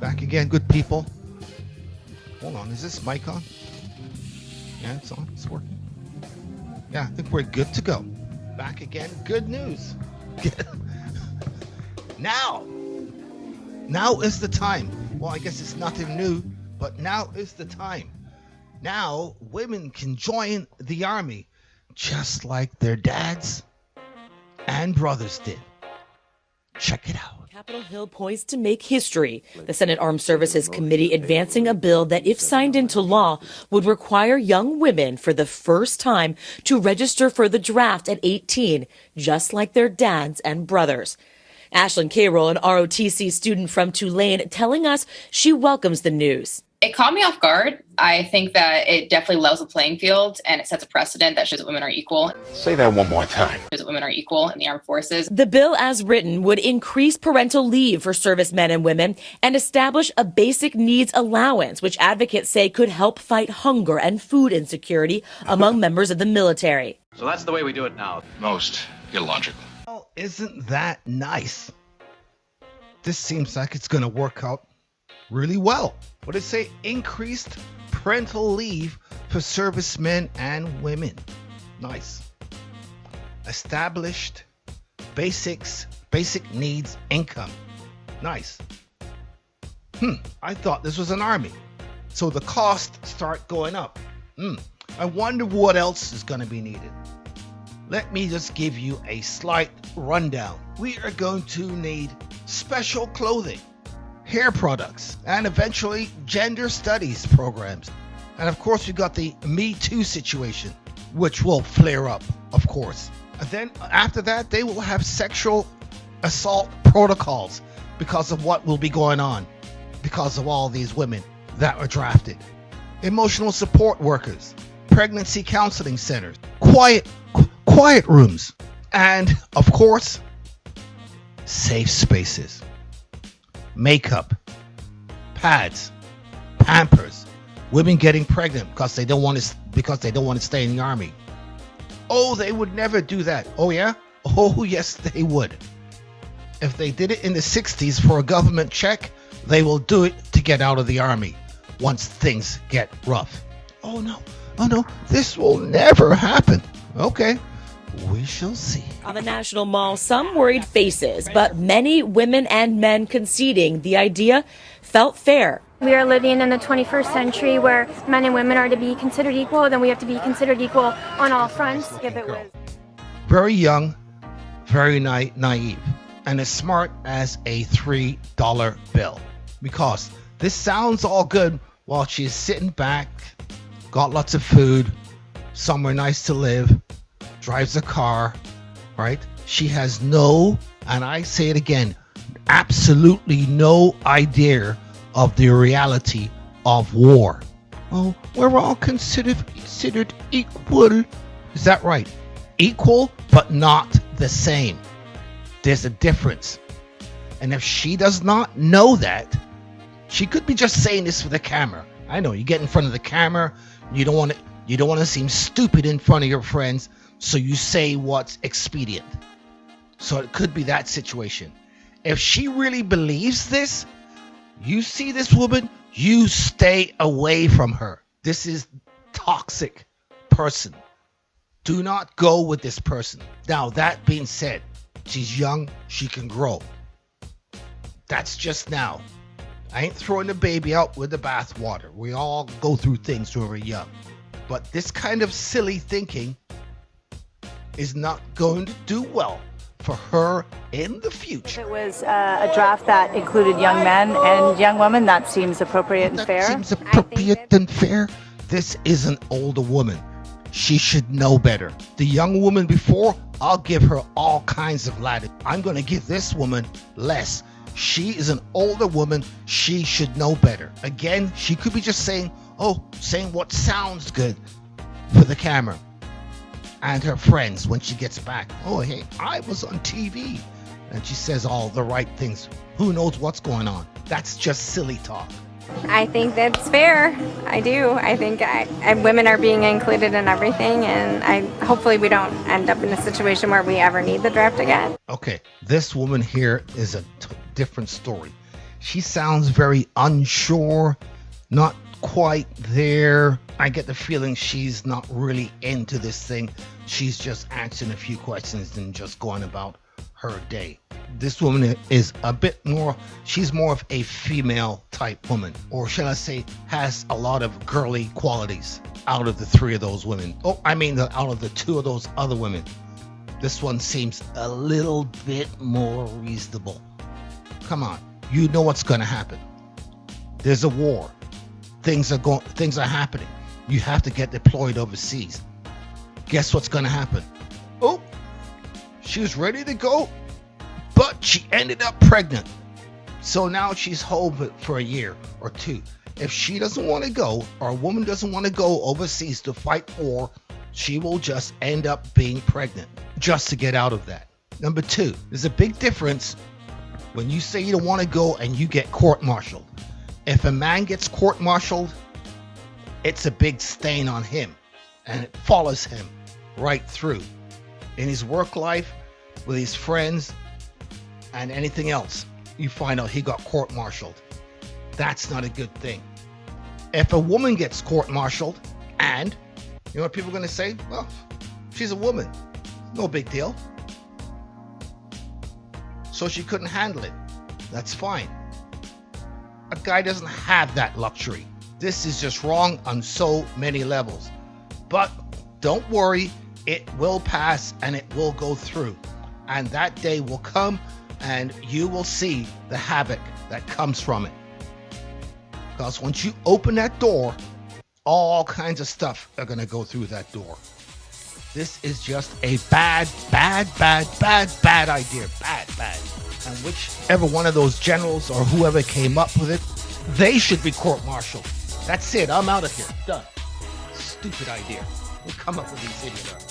back again, good people. Hold on, is this mic on? Yeah, it's on, it's working. Yeah, I think we're good to go. Back again, good news. Now is the time. Well, I guess it's nothing new, but now is the time. Now, women can join the army just like their dads and brothers did. Check it out. Capitol Hill poised to make history. The Senate Armed Services Committee advancing a bill that, if signed into law, would require young women for the first time to register for the draft at 18, just like their dads and brothers. Ashlyn Carroll, an ROTC student from Tulane, telling us she welcomes the news. It caught me off guard. I think that it definitely levels the playing field and it sets a precedent that shows that women are equal. Say that one more time. Shows that women are equal in the armed forces. The bill, as written, would increase parental leave for servicemen and women and establish a basic needs allowance, which advocates say could help fight hunger and food insecurity among members of the military. So that's the way we do it now. Most illogical. Well, isn't that nice? This seems like it's going to work out really well. What did it say? Increased parental leave for servicemen and women. Nice. Established basic needs income. Nice. I thought this was an army. So the costs start going up. I wonder what else is going to be needed. Let me just give you a slight rundown. We are going to need special clothing, hair products, and eventually gender studies programs. And of course, we've got the Me Too situation, which will flare up, of course. And then after that, they will have sexual assault protocols because of what will be going on, because of all these women that are drafted. Emotional support workers, pregnancy counseling centers, quiet rooms, and of course, safe spaces. Makeup, pads, Pampers, women getting pregnant because they don't want to stay in the army. Oh, they would never do that. Oh yeah? Oh yes, they would. If they did it in the 60s for a government check, they will do it to get out of the army once things get rough. Oh no, this will never happen. Okay, we shall see. On the National Mall, some worried faces, but many women and men conceding the idea felt fair. We are living in the 21st century where men and women are to be considered equal, then we have to be considered equal on all fronts. If it was very young, very naive, and as smart as a $3 bill. Because this sounds all good while she's sitting back, got lots of food, somewhere nice to live, drives a car, right? She has no, and I say it again, absolutely no idea of the reality of war. Oh, we're all considered equal. Is that right? Equal, but not the same. There's a difference. And if she does not know that, she could be just saying this for the camera. I know you get in front of the camera, you don't want to seem stupid in front of your friends, so you say what's expedient. So it could be that situation. If she really believes this, you see this woman, you stay away from her. This is toxic person. Do not go with this person. Now, that being said, she's young, she can grow. That's just now. I ain't throwing the baby out with the bathwater. We all go through things when we're young. But this kind of silly thinking is not going to do well for her in the future. If it was a draft that included young men and young women, that seems appropriate and fair. That seems appropriate and fair. This is an older woman. She should know better. The young woman before, I'll give her all kinds of latitude. I'm going to give this woman less. She is an older woman. She should know better. Again, she could be just saying what sounds good for the camera and her friends when she gets back. Oh, hey, I was on TV. And she says all the right things. Who knows what's going on? That's just silly talk. I think that's fair. I do. I think women are being included in everything, and hopefully we don't end up in a situation where we ever need the draft again. Okay, this woman here is a different story. She sounds very unsure, not quite there. I get the feeling she's not really into this thing. She's just answering a few questions and just going about her day. This woman is a bit more, she's more of a female type woman, or shall I say, has a lot of girly qualities out of the three of those women. Oh, I mean, out of the two of those other women. This one seems a little bit more reasonable. Come on, you know what's going to happen. There's a war. Things are happening. You have to get deployed overseas. Guess what's going to happen? Oh, she was ready to go, but she ended up pregnant. So now she's home for a year or two. If she doesn't want to go, or a woman doesn't want to go overseas to fight war, she will just end up being pregnant just to get out of that. Number two, there's a big difference when you say you don't want to go and you get court-martialed. If a man gets court-martialed, it's a big stain on him, and it follows him right through in his work life, with his friends, and anything else. You find out he got court-martialed. That's not a good thing. If a woman gets court-martialed, and you know what people are going to say? Well, she's a woman. No big deal. So she couldn't handle it. That's fine. A guy doesn't have that luxury. This is just wrong on so many levels. But don't worry, it will pass and it will go through. And that day will come and you will see the havoc that comes from it. Because once you open that door, all kinds of stuff are going to go through that door. This is just a bad idea. Bad. And whichever one of those generals or whoever came up with it, they should be court-martialed. That's it. I'm out of here. Done. Stupid idea. We'll come up with these idiots.